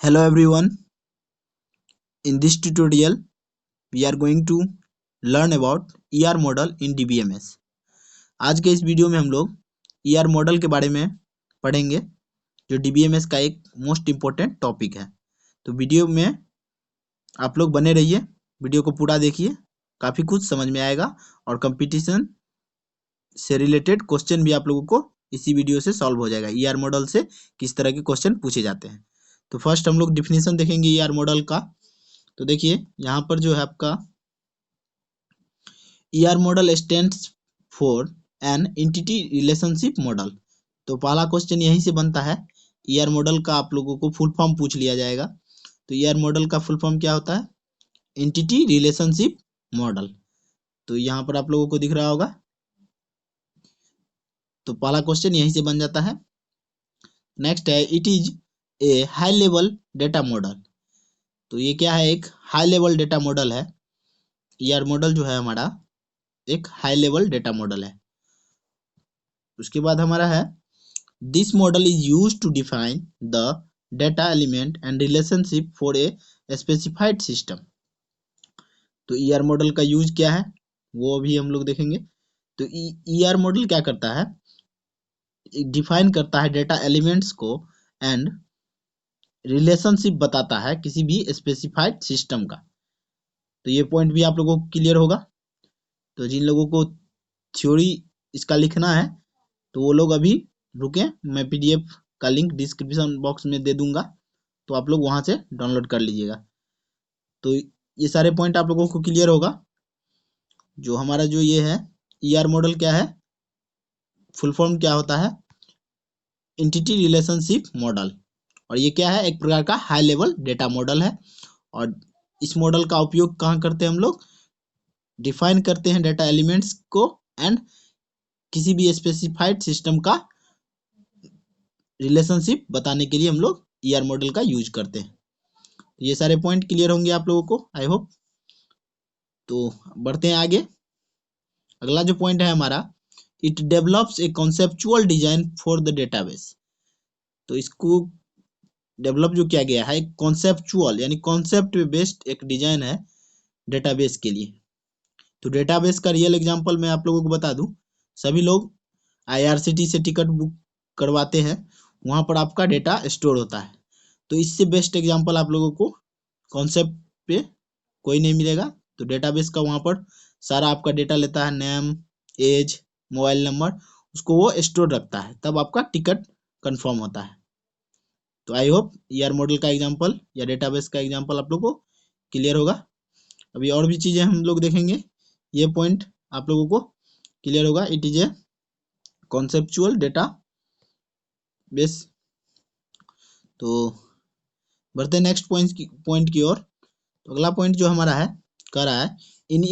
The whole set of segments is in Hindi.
Hello everyone, in this tutorial we are going to learn about ER model in DBMS। आज के इस वीडियो में हम लोग ER मॉडल के बारे में पढ़ेंगे जो DBMS का एक मोस्ट इम्पोर्टेंट टॉपिक है। तो वीडियो में आप लोग बने रहिए, वीडियो को पूरा देखिए, काफ़ी कुछ समझ में आएगा और कंपटीशन से रिलेटेड क्वेश्चन भी आप लोगों को इसी वीडियो से सॉल्व हो जाएगा। ER मॉडल से किस तरह के क्वेश्चन पूछे जाते हैं। तो फर्स्ट हम लोग डिफिनीशन देखेंगे ER मॉडल का। तो देखिए यहाँ पर जो है आपका ER model stands for an entity relationship model. तो पहला क्वेश्चन यहीं से बनता है। ER मॉडल का आप लोगों को फुल फॉर्म पूछ लिया जाएगा। तो ER मॉडल का फुल फॉर्म क्या होता है? Entity relationship model. तो यहाँ पर आप लोगों को दिख रहा होगा। तो पहला क्वेश्चन यहीं से बन जाता है। नेक्स्ट है it is a high level data model. तो ये क्या है? एक हाई लेवल डेटा मॉडल है। ER मॉडल जो है हमारा एक हाई लेवल डेटा मॉडल है। उसके बाद हमारा है this model is used to define the data element and relationship for a specified system. तो ER मॉडल का यूज क्या है वो अभी हम लोग देखेंगे। तो ER मॉडल क्या करता है? डिफाइन करता है डेटा एलिमेंट्स को एंड रिलेशनशिप बताता है किसी भी स्पेसिफाइड सिस्टम का। तो ये पॉइंट भी आप लोगों को क्लियर होगा। तो जिन लोगों को थ्योरी इसका लिखना है तो वो लोग अभी रुके, मैं PDF का लिंक डिस्क्रिप्शन बॉक्स में दे दूंगा, तो आप लोग वहां से डाउनलोड कर लीजिएगा। तो ये सारे पॉइंट आप लोगों को क्लियर होगा। जो हमारा जो ये है ER मॉडल क्या है, फुल फॉर्म क्या होता है? Entity relationship model. और ये क्या है? एक प्रकार का हाई लेवल डेटा मॉडल है। और इस मॉडल का उपयोग कहाँ करते हैं हम लोग? डिफाइन करते हैं डेटा एलिमेंट्स को एंड किसी भी स्पेसिफाइड सिस्टम का रिलेशनशिप बताने के लिए हम लोग ER मॉडल का यूज करते हैं। तो ये सारे पॉइंट क्लियर होंगे आप लोगों को, आई होप। तो बढ़ते हैं आगे। अगला जो पॉइंट है हमारा, it develops A conceptual design for the database. तो इसको डेवलप जो किया गया है कॉन्सेप्चुअल यानी कॉन्सेप्ट बेस्ड एक डिजाइन है डेटाबेस के लिए। तो डेटाबेस का रियल एग्जांपल मैं आप लोगों को बता दूं। सभी लोग IRCTC से टिकट बुक करवाते हैं, वहां पर आपका डेटा स्टोर होता है। तो इससे बेस्ट एग्जांपल आप लोगों को कॉन्सेप्ट पे कोई नहीं मिलेगा। तो डेटाबेस का वहां पर सारा आपका डेटा लेता है, नेम, एज, मोबाइल नंबर, उसको वो स्टोर रखता है, तब आपका टिकट कंफर्म होता है। तो आई होप ER मॉडल का एग्जांपल या डेटाबेस का एग्जांपल आप लोग को क्लियर होगा। अभी और भी चीजें हम लोग देखेंगे, ये पॉइंट आप लोगों को क्लियर होगा। It is a conceptual data base. तो बढ़ते नेक्स्ट पॉइंट की ओर। तो अगला पॉइंट जो हमारा है कह रहा है इन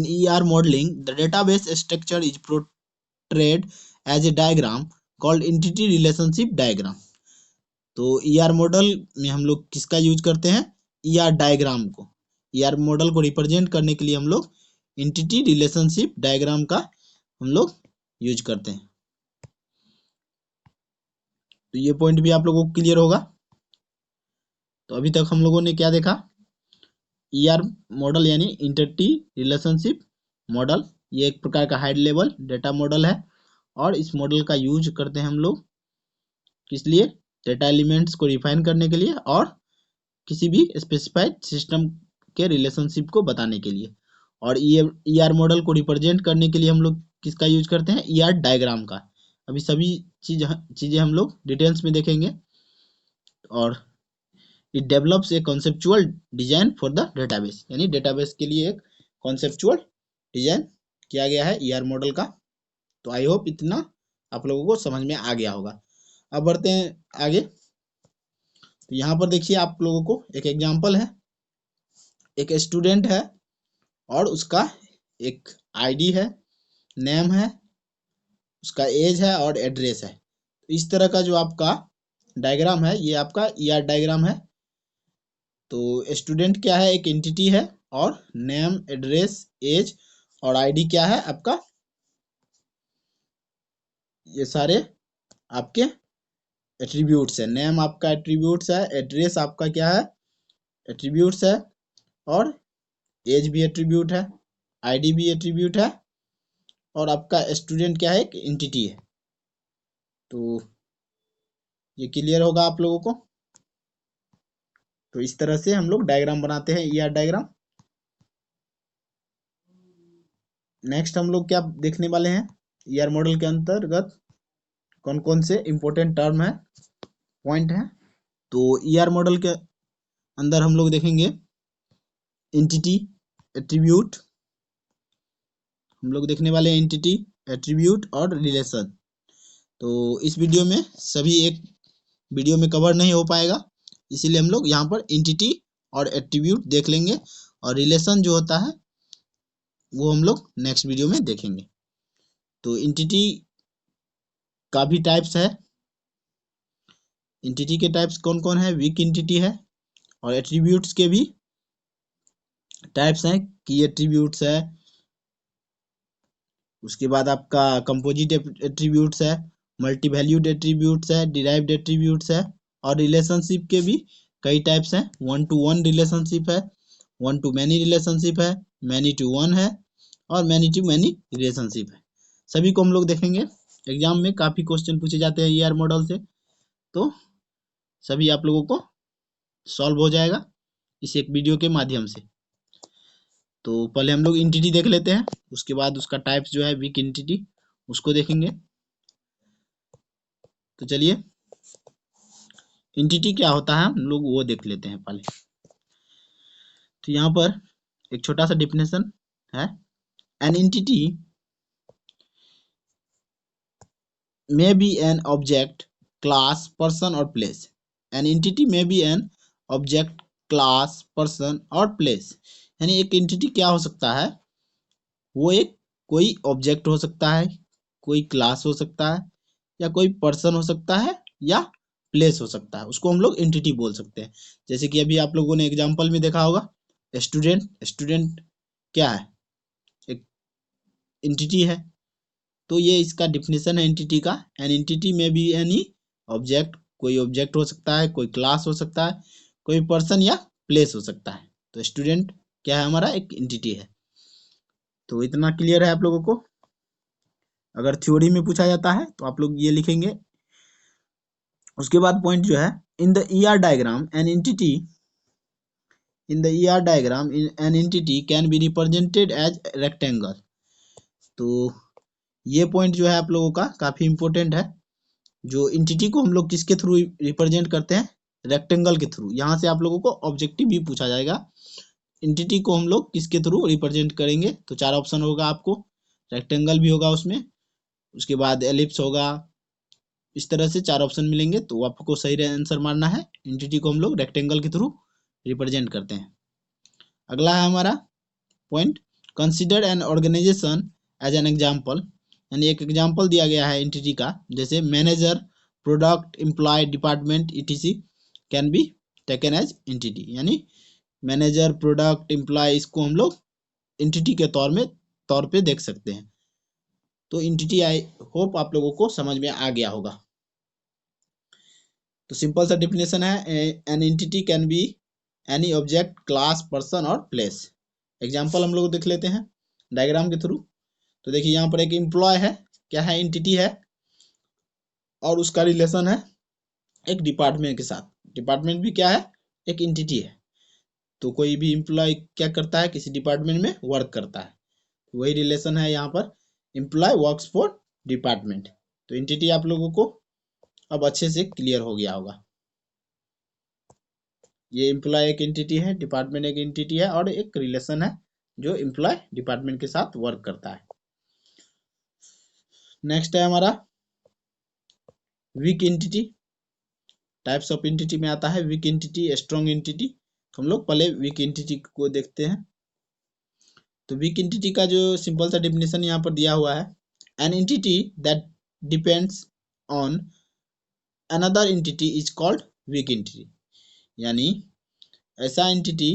ER modeling the database structure is portrayed as a diagram called entity relationship diagram। तो ER मॉडल में हम लोग किसका यूज करते हैं? ER डायग्राम को। ER मॉडल को रिप्रेजेंट करने के लिए हम लोग एंटिटी रिलेशनशिप डायग्राम का हम लोग यूज करते हैं। तो ये पॉइंट भी आप लोगों को क्लियर होगा। तो अभी तक हम लोगों ने क्या देखा? ER मॉडल यानी एंटिटी रिलेशनशिप मॉडल, ये एक प्रकार का हाई लेवल डेटा मॉडल है। और इस मॉडल का यूज करते हैं हम लोग किस लिए? डेटा एलिमेंट्स को रिफाइन करने के लिए और किसी भी स्पेसिफाइड सिस्टम के रिलेशनशिप को बताने के लिए। और ER मॉडल को रिप्रेजेंट करने के लिए हम लोग किसका यूज करते हैं? ER डायग्राम का। अभी सभी चीजें हम लोग डिटेल्स में देखेंगे। और it develops A conceptual design for the database, यानी डेटाबेस के लिए एक कॉन्सेप्चुअल डिजाइन किया गया है ER मॉडल का। तो आई होप इतना आप लोगों को समझ में आ गया होगा। अब बढ़ते हैं आगे। तो यहाँ पर देखिए आप लोगों को एक एग्जांपल है। एक स्टूडेंट है और उसका एक ID है, नेम है, उसका एज है और एड्रेस है। तो इस तरह का जो आपका डायग्राम है ये आपका ER डायग्राम है। तो स्टूडेंट क्या है? एक एंटिटी है और नेम, एड्रेस, एज और ID क्या है आपका? ये सारे आपके एट्रीब्यूट्स है, नेम आपका एट्रीब्यूट्स है, एड्रेस आपका क्या है एट्रीब्यूट्स है, और एज भी एट्रीब्यूट है, आईडी भी एट्रीब्यूट है, और आपका स्टूडेंट क्या है एक एंटिटी है। तो ये क्लियर होगा आप लोगों को। तो इस तरह से हम लोग डायग्राम बनाते हैं, ईआर डायग्राम। नेक्स्ट हम लोग क्या देखने वाले हैं, ईआर मॉडल के अंतर्गत कौन कौन से इंपॉर्टेंट टर्म है, पॉइंट है। तो ईआर मॉडल के अंदर हम लोग देखेंगे एंटिटी, एट्रीब्यूट, हम लोग देखने वाले हैं एंटिटी, एट्रीब्यूट और रिलेशन। तो इस वीडियो में सभी एक वीडियो में कवर नहीं हो पाएगा, इसीलिए हम लोग यहाँ पर एंटिटी और एट्रीब्यूट देख लेंगे, और रिलेशन जो होता है वो हम लोग नेक्स्ट वीडियो में देखेंगे। तो एंटिटी का भी टाइप्स है, एंटिटी के टाइप्स कौन कौन है, वीक एंटिटी है, और एट्रीब्यूट्स के भी टाइप्स हैं, की एट्रीब्यूट्स है, उसके बाद आपका कंपोजिट एट्रीब्यूट्स है, मल्टी वैल्यूड एट्रीब्यूट्स है, डिराइव्ड एट्रीब्यूट्स है, और रिलेशनशिप के भी कई टाइप्स हैं, 1 to 1 रिलेशनशिप है, 1 to मैनी रिलेशनशिप है, मैनी टू 1 है, और मैनी टू मैनी रिलेशनशिप है। सभी को हम लोग देखेंगे, एग्जाम में काफी क्वेश्चन पूछे जाते हैं ईआर मॉडल से, तो सभी आप लोगों को सॉल्व हो जाएगा इस एक वीडियो के माध्यम से। तो पहले हम लोग एंटिटी देख लेते हैं, उसके बाद उसका टाइप्स जो है वीक एंटिटी उसको देखेंगे। तो चलिए एंटिटी क्या होता है हम लोग वो देख लेते हैं पहले। तो यहाँ पर एक छोटा सा डिफिनेशन है, an entity may be an object, class, person or place. An entity may be an object, class, person or place. यानी एक एंटिटी क्या हो सकता है, वो एक कोई ऑब्जेक्ट हो सकता है, कोई क्लास हो सकता है, या कोई पर्सन हो सकता है, या प्लेस हो सकता है, उसको हम लोग एंटिटी बोल सकते हैं। जैसे कि अभी आप लोगों ने एग्जांपल में देखा होगा स्टूडेंट, स्टूडेंट क्या है एक एंटिटी है। तो ये इसका डिफिनेशन है एंटिटी का, एन एंटिटी में भी एनी ऑब्जेक्ट, कोई ऑब्जेक्ट हो सकता है, कोई क्लास हो सकता है, कोई पर्सन या प्लेस हो सकता है। तो स्टूडेंट क्या है हमारा एक एंटिटी है। तो इतना क्लियर है आप लोगों को। अगर थ्योरी में पूछा जाता है तो आप लोग ये लिखेंगे। उसके बाद पॉइंट जो है, in the ER diagram an entity, in the ER diagram an entity can be represented as rectangle. तो ये पॉइंट जो है आप लोगों का काफी इंपॉर्टेंट है। जो एंटिटी को हम लोग किसके थ्रू रिप्रेजेंट करते हैं, रेक्टेंगल के थ्रू। यहाँ से आप लोगों को ऑब्जेक्टिव भी पूछा जाएगा, एंटिटी को हम लोग किसके थ्रू रिप्रेजेंट करेंगे। तो 4 ऑप्शन होगा आपको, रेक्टेंगल भी होगा उसमें, उसके बाद एलिप्स होगा, इस तरह से 4 ऑप्शन मिलेंगे। तो आपको सही आंसर मारना है, एंटिटी को हम लोग रेक्टेंगल के थ्रू रिप्रेजेंट करते हैं। अगला है हमारा point, consider an organisation as an example. यानी एक एग्जाम्पल दिया गया है एंटिटी का, जैसे manager, product, employ, department etc can be taken as entity. यानी मैनेजर, प्रोडक्ट, एम्प्लॉय, इसको हम लोग एंटिटी के तौर पे देख सकते हैं। तो एंटिटी आई होप आप लोगों को समझ में आ गया होगा। तो सिंपल सा डिफिनेशन है, N entity can be any object, class, person और प्लेस। एग्जाम्पल हम लोग देख लेते हैं डायग्राम के थ्रू। तो देखिए यहाँ पर एक एम्प्लॉय है, क्या है एंटिटी है, और उसका रिलेशन है एक डिपार्टमेंट के साथ। डिपार्टमेंट भी क्या है एक एंटिटी है। तो कोई भी एम्प्लॉय क्या करता है, किसी डिपार्टमेंट में वर्क करता है, वही रिलेशन है यहाँ पर, एम्प्लॉय वर्क्स फॉर डिपार्टमेंट। तो एंटिटी आप लोगों को अब अच्छे से क्लियर हो गया होगा। ये एम्प्लॉय एक एंटिटी है, डिपार्टमेंट एक एंटिटी है, और एक रिलेशन है जो एम्प्लॉय डिपार्टमेंट के साथ वर्क करता है। नेक्स्ट है हमारा weak entity. Types of entity में आता है वीक एंटिटी, स्ट्रॉन्ग एंटिटी। हम लोग पहले वीक एंटिटी को देखते हैं। तो वीक एंटिटी का जो सिंपल सा डेफिनेशन यहाँ पर दिया हुआ है, an entity that depends on another entity is called weak entity. यानी ऐसा एंटिटी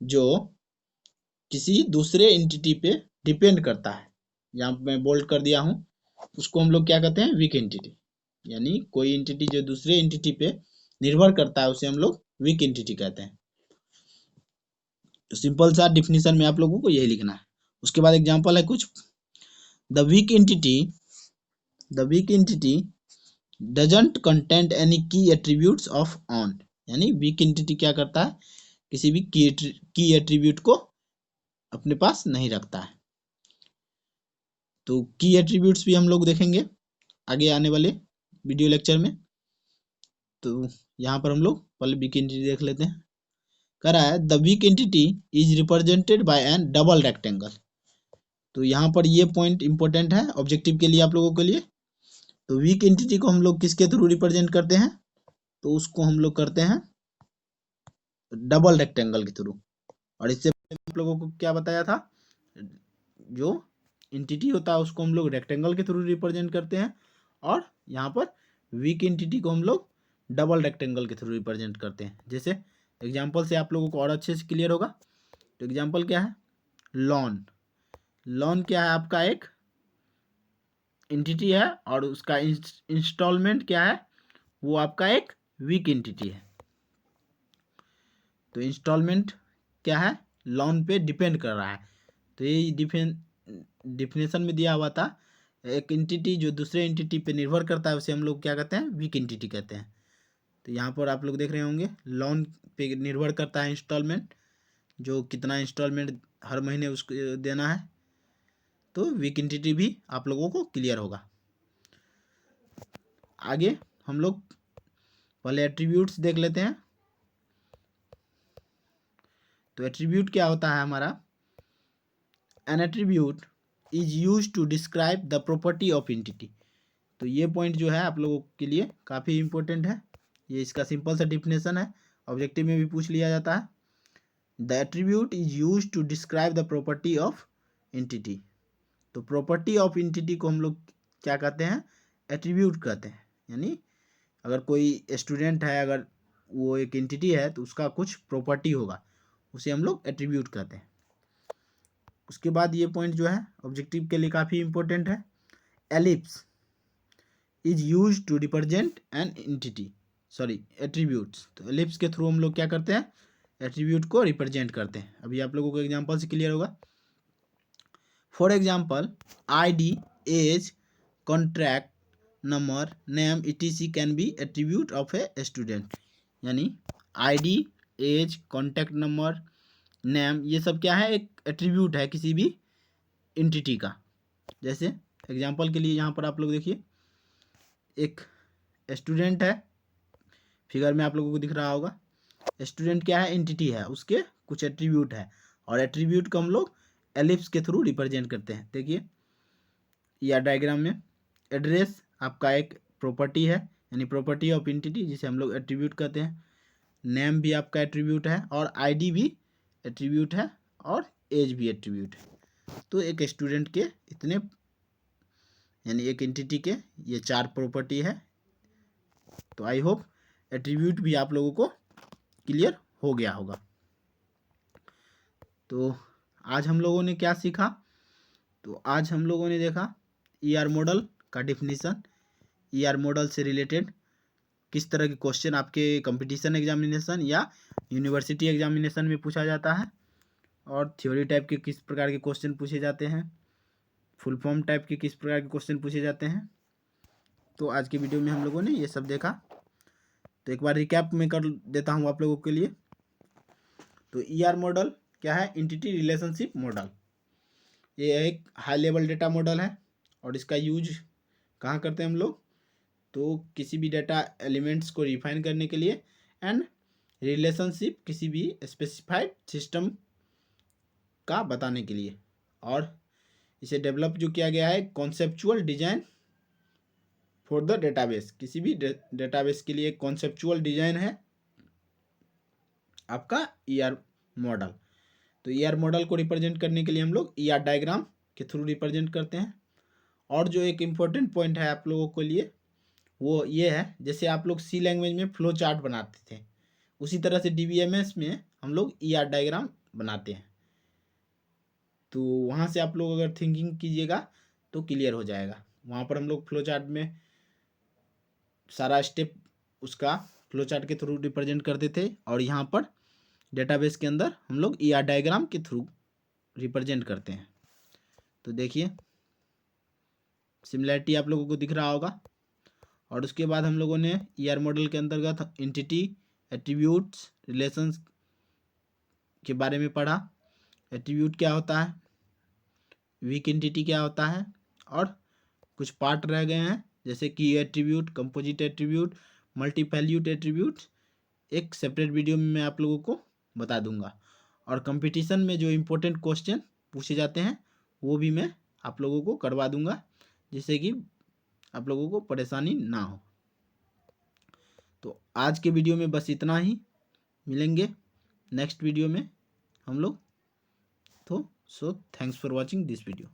जो किसी दूसरे एंटिटी पे डिपेंड करता है, यहाँ मैं बोल्ड कर दिया हूँ, उसको हम लोग क्या कहते हैं वीक एंटिटी। यानी कोई एंटिटी जो दूसरे एंटिटी पे निर्भर करता है उसे हम लोग वीक एंटिटी कहते हैं। तो सिंपल सा डिफिनीशन में आप लोगों को यही लिखना है। उसके बाद एग्जांपल है कुछ। The weak entity doesn't content any की एट्रीब्यूट्स ऑफ ऑन, यानी वीक एंटिटी क्या करता है, किसी भी की एट्रीब्यूट को अपने पास नहीं रखता है। तो की एट्रीब्यूट्स भी हम लोग देखेंगे आगे आने वाले वीडियो लेक्चर में। तो यहाँ पर हम लोग पहले वीक एंटिटी देख लेते हैं। कह रहा है the weak entity is represented by an double rectangle. तो यहाँ पर ये पॉइंट इंपॉर्टेंट है ऑब्जेक्टिव के लिए, आप लोगों के लिए। तो वीक एंटिटी को हम लोग किसके थ्रू रिप्रेजेंट करते हैं, तो उसको हम लोग करते हैं डबल रेक्टेंगल के थ्रू। और इससे आप लोगों को क्या बताया था, जो एंटिटी होता है उसको हम लोग रेक्टेंगल के थ्रू रिप्रेजेंट करते हैं, और यहाँ पर वीक एंटिटी को हम लोग डबल रेक्टेंगल के थ्रू रिप्रेजेंट करते हैं। जैसे एग्जांपल से आप लोगों को और अच्छे से क्लियर होगा। तो एग्जांपल क्या है, लोन। लोन क्या है, आपका एक एंटिटी है, और उसका इंस्टॉलमेंट क्या है, वो आपका एक वीक एंटिटी है। तो इंस्टॉलमेंट क्या है, लोन पे डिपेंड कर रहा है। तो ये डिफिनेशन में दिया हुआ था, एक एंटिटी जो दूसरे एंटिटी पे निर्भर करता है उसे हम लोग क्या कहते हैं, वीक एंटिटी कहते हैं। तो यहाँ पर आप लोग देख रहे होंगे लोन पे निर्भर करता है इंस्टॉलमेंट, जो कितना इंस्टॉलमेंट हर महीने उसको देना है। तो वीक एंटिटी भी आप लोगों को क्लियर होगा। आगे हम लोग पहले एट्रीब्यूट्स देख लेते हैं। तो एट्रीब्यूट क्या होता है हमारा, an attribute is use to describe the property of entity. तो ये पॉइंट जो है आप लोगों के लिए काफ़ी इंपॉर्टेंट है। ये इसका सिंपल सा डिफिनेशन है, ऑब्जेक्टिव में भी पूछ लिया जाता है। The attribute is use to describe the property of entity. तो प्रॉपर्टी ऑफ एंटिटी को हम लोग क्या कहते हैं, एट्रीब्यूट कहते हैं। यानी अगर कोई स्टूडेंट है, अगर वो एक एंटिटी है, तो उसका कुछ प्रॉपर्टी होगा, उसे हम लोग एट्रीब्यूट कहते हैं। उसके बाद ये पॉइंट जो है ऑब्जेक्टिव के लिए काफ़ी इंपॉर्टेंट है। Ellipse is use to represent an entity, sorry attributes. तो एलिप्स के थ्रू हम लोग क्या करते हैं, एट्रीब्यूट को रिप्रेजेंट करते हैं। अभी आप लोगों को एग्जांपल से क्लियर होगा। For example ID, age, contract number, name, etc can be attribute of a student. यानी ID, age, contact number, name, ये सब क्या है, एक एट्रीब्यूट है किसी भी एंटिटी का। जैसे एग्जांपल के लिए यहाँ पर आप लोग देखिए, एक स्टूडेंट है, फिगर में आप लोगों को दिख रहा होगा। स्टूडेंट क्या है, एंटिटी है, उसके कुछ एट्रीब्यूट है, और एट्रीब्यूट को हम लोग एलिप्स के थ्रू रिप्रेजेंट करते हैं। देखिए या डायग्राम में एड्रेस आपका एक प्रॉपर्टी है, यानी प्रॉपर्टी ऑफ एंटिटी, जिसे हम लोग एट्रीब्यूट कहते हैं। नेम भी आपका एट्रीब्यूट है, और आईडी भी एट्रीब्यूट है, और एज भी एट्रीब्यूट है। तो एक स्टूडेंट के इतने, यानी एक एंटिटी के ये 4 प्रॉपर्टी है। तो आई होप एट्रीब्यूट भी आप लोगों को क्लियर हो गया होगा। तो आज हम लोगों ने क्या सीखा, तो आज हम लोगों ने देखा ईआर मॉडल का डिफिनीशन, ईआर मॉडल से रिलेटेड किस तरह के क्वेश्चन आपके कंपटीशन एग्जामिनेशन या यूनिवर्सिटी एग्जामिनेशन में पूछा जाता है, और थ्योरी टाइप के किस प्रकार के क्वेश्चन पूछे जाते हैं, फुल फॉर्म टाइप के किस प्रकार के क्वेश्चन पूछे जाते हैं। तो आज के वीडियो में हम लोगों ने ये सब देखा। तो एक बार रिकैप में कर देता हूँ आप लोगों के लिए। तो ईआर मॉडल क्या है, एंटिटी रिलेशनशिप मॉडल। ये एक हाई लेवल डेटा मॉडल है, और इसका यूज कहाँ करते हैं हम लोग, तो किसी भी डेटा एलिमेंट्स को रिफाइन करने के लिए, एंड रिलेशनशिप किसी भी स्पेसिफाइड सिस्टम का बताने के लिए। और इसे डेवलप जो किया गया है conceptual design for the database, किसी भी डेटाबेस के लिए कॉन्सेप्चुअल डिजाइन है आपका ईआर मॉडल। तो ईआर मॉडल को रिप्रेजेंट करने के लिए हम लोग ईआर डायग्राम के थ्रू रिप्रेजेंट करते हैं। और जो एक इम्पोर्टेंट पॉइंट है आप लोगों के लिए वो ये है, जैसे आप लोग सी लैंग्वेज में फ्लो चार्ट बनाते थे, उसी तरह से डीबीएमएस में हम लोग ईआर डायग्राम बनाते हैं। तो वहाँ से आप लोग अगर थिंकिंग कीजिएगा तो क्लियर हो जाएगा। वहाँ पर हम लोग फ्लो चार्ट में सारा स्टेप उसका फ्लो चार्ट के थ्रू रिप्रेजेंट करते थे, और यहाँ पर डेटाबेस के अंदर हम लोग ER डायग्राम के थ्रू रिप्रेजेंट करते हैं। तो देखिए सिमिलैरिटी आप लोगों को दिख रहा होगा। और उसके बाद हम लोगों ने ER मॉडल के अंतर्गत एंटिटी, एट्रीब्यूट्स, रिलेशंस के बारे में पढ़ा। एट्रीब्यूट क्या होता है, वीक एंटिटी क्या होता है, और कुछ पार्ट रह गए हैं जैसे कि attribute, composite attribute, multi valued attribute, एक सेपरेट वीडियो में मैं आप लोगों को बता दूंगा। और कंपटीशन में जो इम्पोर्टेंट क्वेश्चन पूछे जाते हैं वो भी मैं आप लोगों को करवा दूंगा, जिससे कि आप लोगों को परेशानी ना हो। तो आज के वीडियो में बस इतना ही, मिलेंगे नेक्स्ट वीडियो में हम लोग। तो so thanks for watching this video.